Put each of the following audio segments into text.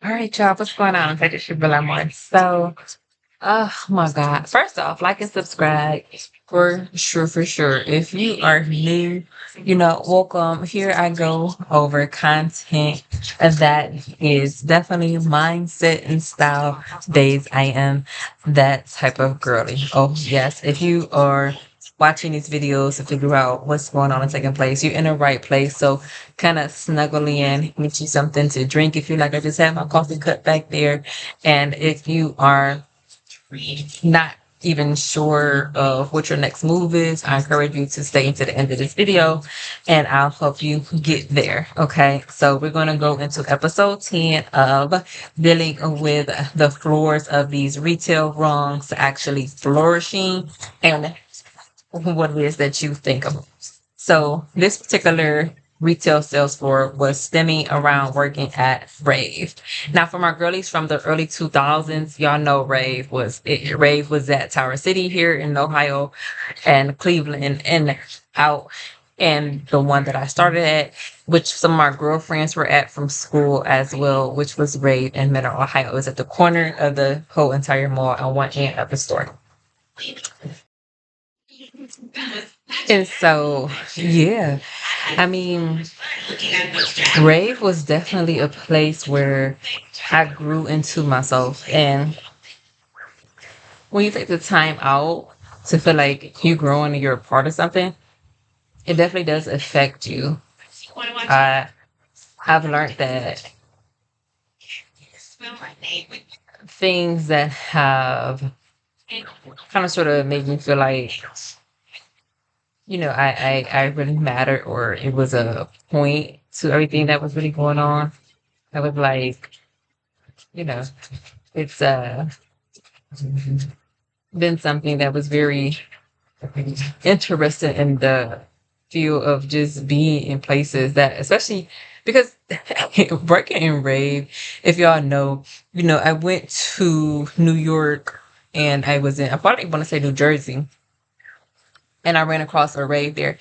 All right, y'all, what's going on? Antasia Shabria Armour. So, oh my God. First off, like and subscribe for sure, for sure. If you are new, welcome. Here I go over content that is definitely mindset and style. Days I am that type of girly. Oh, yes. If you are watching these videos to figure out what's going on and taking place, you're in the right place. So kind of snuggle in, get you something to drink if you like. I just have my coffee cut back there. And if you are not even sure of what your next move is, I encourage you to stay into the end of this video and I'll help you get there. Okay. So we're going to go into episode 10 of dealing with the floors of these retail rungs actually flourishing and what it is that you think of. So this particular retail sales floor was stemming around working at Rave. Now, for my girlies from the early 2000s, y'all know Rave was it. Rave was at Tower City here in Ohio and Cleveland and out. And the one that I started at, which some of my girlfriends were at from school as well, which was Rave in Middle Ohio. It was at the corner of the whole entire mall on one end of the store. And so, yeah, I mean, Rave was definitely a place where I grew into myself. And when you take the time out to feel like you growing and you're a part of something, it definitely does affect you. I, I've learned that things that have kind of sort of made me feel like, I really mattered or it was a point to everything that was really going on. I was like, you know, it's been something that was very interesting in the field of just being in places that, especially because working in Rave, if y'all know, I went to New York and I probably want to say New Jersey, and I ran across a Rave there.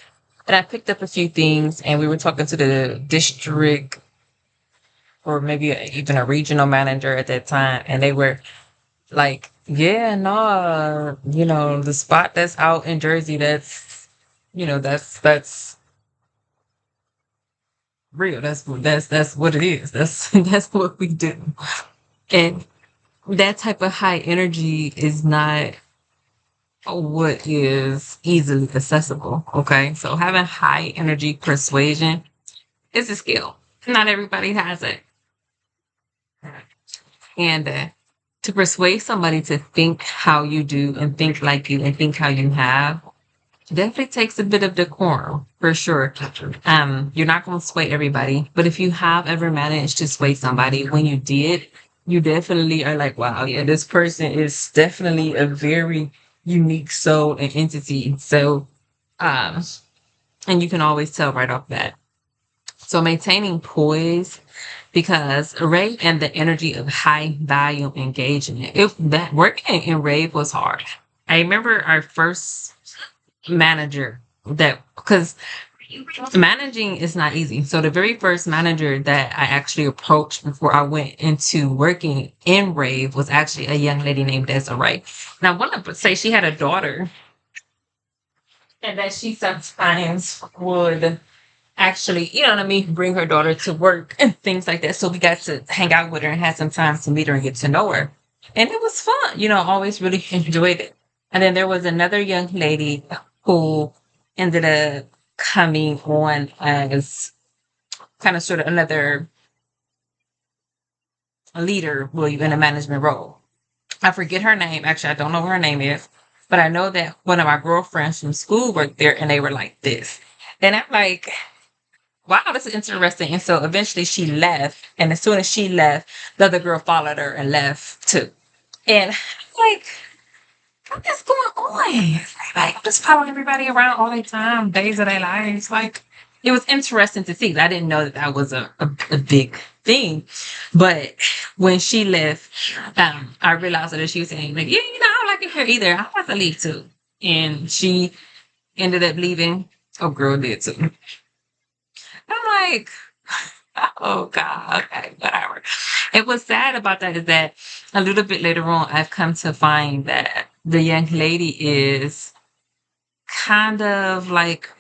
And I picked up a few things, and we were talking to the district or maybe even a regional manager at that time, and they were like, yeah, no, the spot that's out in Jersey, that's real. That's what it is. That's that's what we do. And that type of high energy is not what is easily accessible. Okay. So having high energy persuasion is a skill. Not everybody has it. And to persuade somebody to think how you do and think like you and think how you have definitely takes a bit of decorum for sure. You're not going to sway everybody, but if you have ever managed to sway somebody, when you did, you definitely are like, wow, yeah, this person is definitely a very unique soul and entity. So, um, and you can always tell right off that. So maintaining poise because rave and the energy of high volume engagement. If that working in rave was hard. I remember our first manager that because managing is not easy. So the very first manager that I actually approached before I went into working in Rave was actually a young lady named Desiree. Now I want to say she had a daughter and that she sometimes would actually, you know what I mean, bring her daughter to work and things like that. So we got to hang out with her and had some time to meet her and get to know her. And it was fun, always really enjoyed it. And then there was another young lady who ended up coming on as kind of sort of another leader, well, in a management role. I forget her name. Actually, I don't know what her name is, but I know that one of my girlfriends from school worked there and they were like this. And I'm like, wow, this is interesting. And so eventually she left. And as soon as she left, the other girl followed her and left too. And I'm like, what is going on? Like, just following everybody around all the time, days of their lives. Like, it was interesting to see. I didn't know that that was a big thing. But when she left, I realized that she was saying, like, yeah, I don't like it here either. I have to leave too. And she ended up leaving. Oh, girl did too. I'm like, oh God, okay, whatever. It was sad about that is that a little bit later on, I've come to find that the young lady is kind of like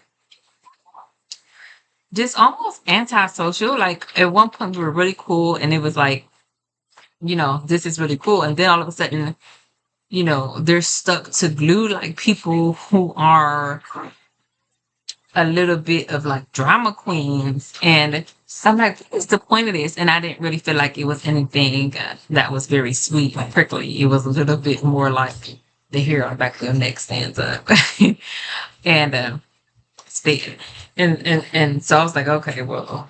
just almost antisocial. Like at one point we were really cool and it was like, this is really cool. And then all of a sudden, they're stuck to glue like people who are a little bit of like drama queens. And I'm like, what's the point of this? And I didn't really feel like it was anything that was very sweet and prickly. It was a little bit more like the hair on the back of your neck stands up. and stay. And so I was like, okay, well,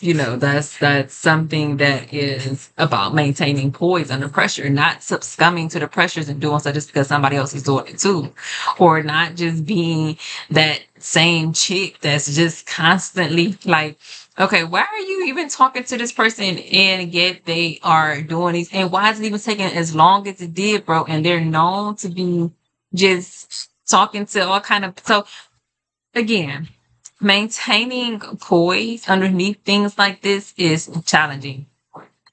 that's something that is about maintaining poise under pressure, not succumbing to the pressures and doing so just because somebody else is doing it too, or not just being that same chick that's just constantly like, okay, why are you even talking to this person and yet they are doing these, and why is it even taking as long as it did, bro? And they're known to be just talking to all kind of, so again, maintaining poise underneath things like this is challenging.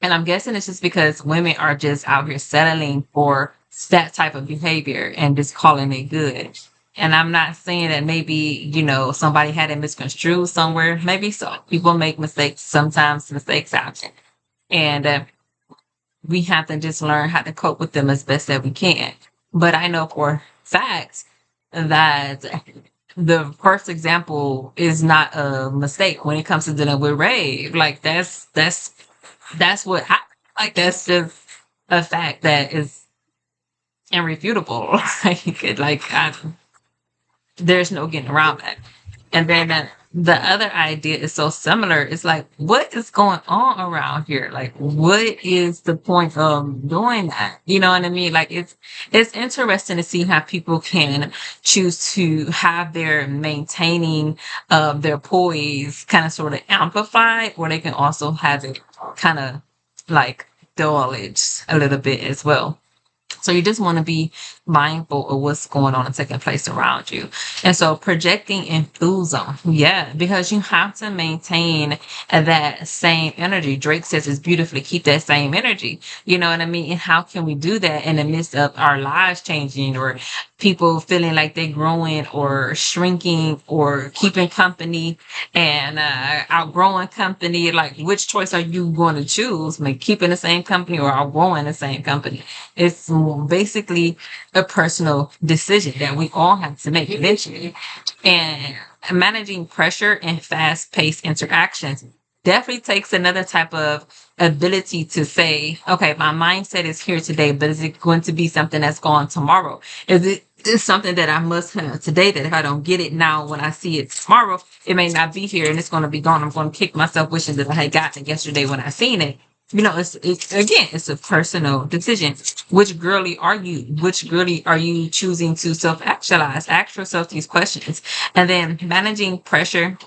And I'm guessing it's just because women are just out here settling for that type of behavior and just calling it good. And I'm not saying that maybe, somebody had it misconstrued somewhere. Maybe so. People make mistakes. Sometimes mistakes happen. And we have to just learn how to cope with them as best that we can. But I know for facts that the first example is not a mistake when it comes to dealing with Rave. Like that's what happened. Like that's just a fact that is irrefutable. There's no getting around that. And then the other idea is so similar. It's like, what is going on around here? Like, what is the point of doing that? You know what I mean? Like, it's interesting to see how people can choose to have their maintaining of their poise kind of sort of amplified, or they can also have it kind of like dull edged a little bit as well. So you just want to be mindful of what's going on and taking place around you. And so projecting enthusiasm. Yeah, because you have to maintain that same energy. Drake says it's beautifully keep that same energy. You know what I mean? And how can we do that in the midst of our lives changing or people feeling like they're growing or shrinking or keeping company and outgrowing company? Like, which choice are you going to choose? Like keeping the same company or outgrowing the same company? It's basically a personal decision that we all have to make eventually. And managing pressure and fast paced interactions definitely takes another type of ability to say, okay, my mindset is here today, but is it going to be something that's gone tomorrow? Is something that I must have today that if I don't get it now, when I see it tomorrow, it may not be here and it's going to be gone. I'm going to kick myself wishing that I had gotten it yesterday when I seen it. It's a personal decision. Which girly are you? Which girly are you choosing to self-actualize? Ask yourself these questions. And then managing pressure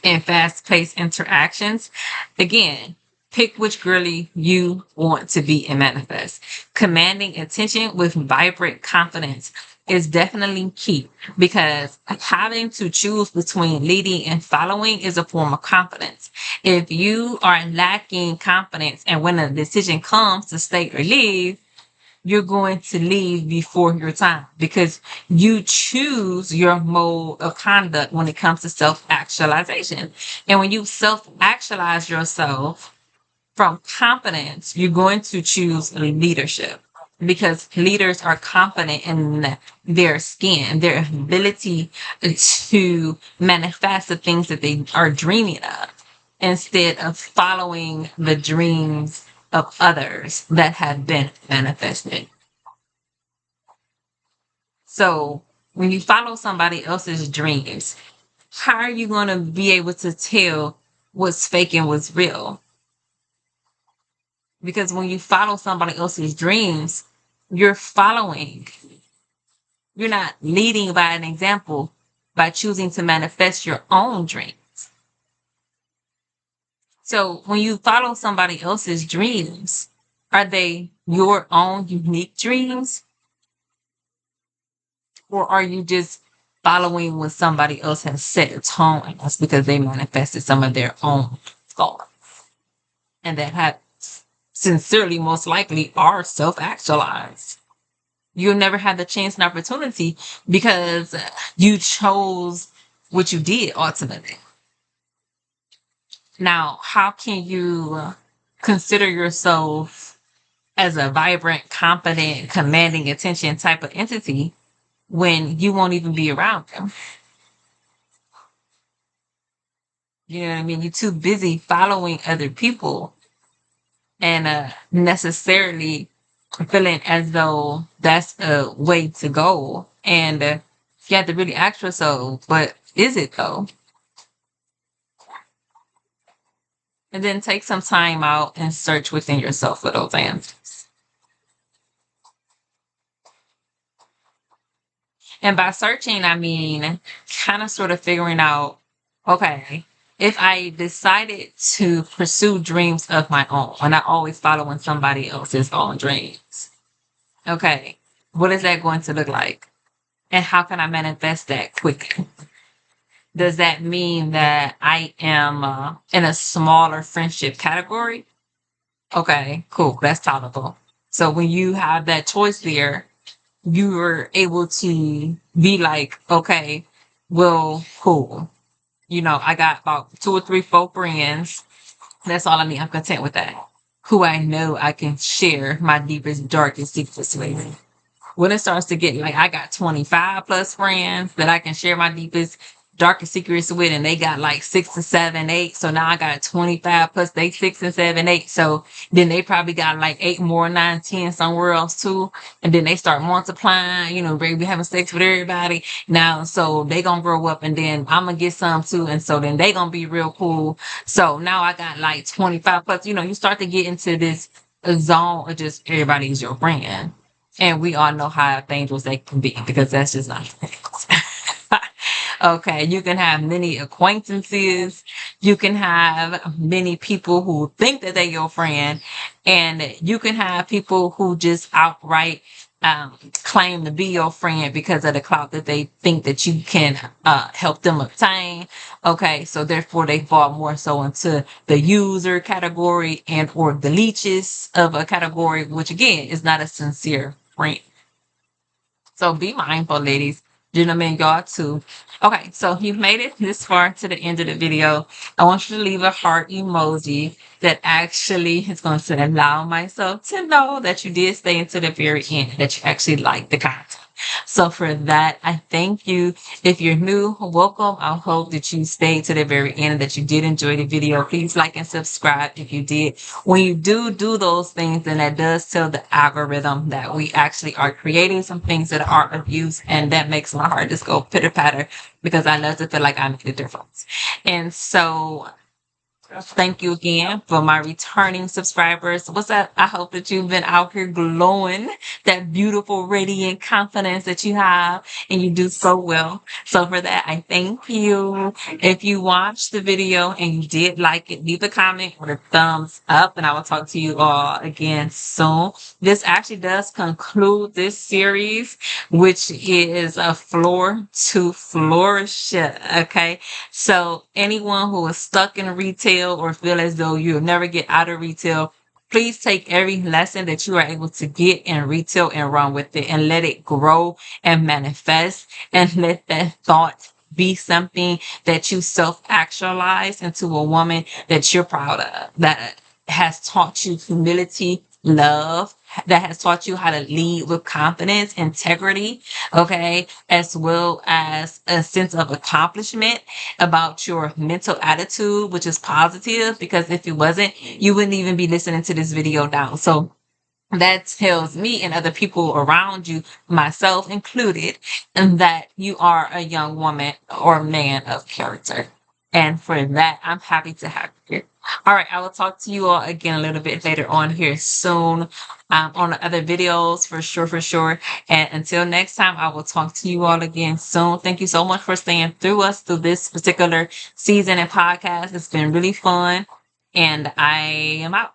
and fast-paced interactions. Again, pick which girly you want to be and manifest. Commanding attention with vibrant confidence is definitely key because having to choose between leading and following is a form of confidence. If you are lacking confidence and when a decision comes to stay or leave, you're going to leave before your time because you choose your mode of conduct when it comes to self-actualization. And when you self-actualize yourself from confidence, you're going to choose leadership because leaders are confident in their skin, their ability to manifest the things that they are dreaming of instead of following the dreams of others that have been manifested. So when you follow somebody else's dreams, how are you going to be able to tell what's fake and what's real? Because when you follow somebody else's dreams, you're following. You're not leading by an example by choosing to manifest your own dreams. So when you follow somebody else's dreams, are they your own unique dreams? Or are you just following what somebody else has set a tone as because they manifested some of their own thoughts? And that happens. sincerely, most likely, are self-actualized. You'll never have the chance and opportunity because you chose what you did ultimately. Now, how can you consider yourself as a vibrant, confident, commanding attention type of entity when you won't even be around them? You know what I mean? You're too busy following other people and necessarily feeling as though that's a way to go. And you have to really ask yourself, but is it though? And then take some time out and search within yourself for those answers. And by searching, I mean kind of sort of figuring out, okay, if I decided to pursue dreams of my own, and I always following somebody else's own dreams, okay, what is that going to look like? And how can I manifest that quickly? Does that mean that I am in a smaller friendship category? Okay, cool. That's tolerable. So when you have that choice there, you were able to be like, okay, well, cool. You know, I got about two or three, four friends. That's all I need. I'm content with that. Who I know I can share my deepest, darkest secrets with. When it starts to get like I got 25 plus friends that I can share my deepest, darkest secrets with, and they got like 6 to 7, 8. So now I got 25 plus they 6 and 7, 8. So then they probably got like 8 more, 9, 10 somewhere else too. And then they start multiplying, you know, baby having sex with everybody. Now, so they gonna grow up and then I'm gonna get some too. And so then they gonna be real cool. So now I got like 25 plus, you know, you start to get into this zone of just everybody's your friend. And we all know how dangerous they can be because that's just not okay. You can have many acquaintances. You can have many people who think that they're your friend. And you can have people who just outright claim to be your friend because of the clout that they think that you can help them obtain. Okay, so therefore they fall more so into the user category and or the leeches of a category, which again is not a sincere friend. So be mindful, ladies, gentlemen, y'all too. Okay, so you've made it this far to the end of the video. I want you to leave a heart emoji that actually is going to allow myself to know that you did stay into the very end, that you actually like the content. So for that, I thank you. If you're new, welcome. I hope that you stayed to the very end and that you did enjoy the video. Please like and subscribe if you did. When you do those things, then that does tell the algorithm that we actually are creating some things that are of use, and that makes my heart just go pitter patter because I love to feel like I made a difference. And so thank you again for my returning subscribers. What's up? I hope that you've been out here glowing that beautiful, radiant confidence that you have, and you do so well. So for that, I thank you. If you watched the video and you did like it, leave a comment or a thumbs up, and I will talk to you all again soon. This actually does conclude this series, which is a floor to flourish. Okay. So anyone who is stuck in retail or feel as though you'll never get out of retail, please take every lesson that you are able to get in retail and run with it and let it grow and manifest, and let that thought be something that you self-actualize into a woman that you're proud of, that has taught you humility, love, that has taught you how to lead with confidence, integrity, okay, as well as a sense of accomplishment about your mental attitude, which is positive, because if it wasn't, you wouldn't even be listening to this video now. So that tells me and other people around you, myself included, and that you are a young woman or man of character. And for that, I'm happy to have you here. All right, I will talk to you all again a little bit later on here soon on the other videos for sure, for sure. And until next time, I will talk to you all again soon. Thank you so much for staying through us through this particular season and podcast. It's been really fun. And I am out.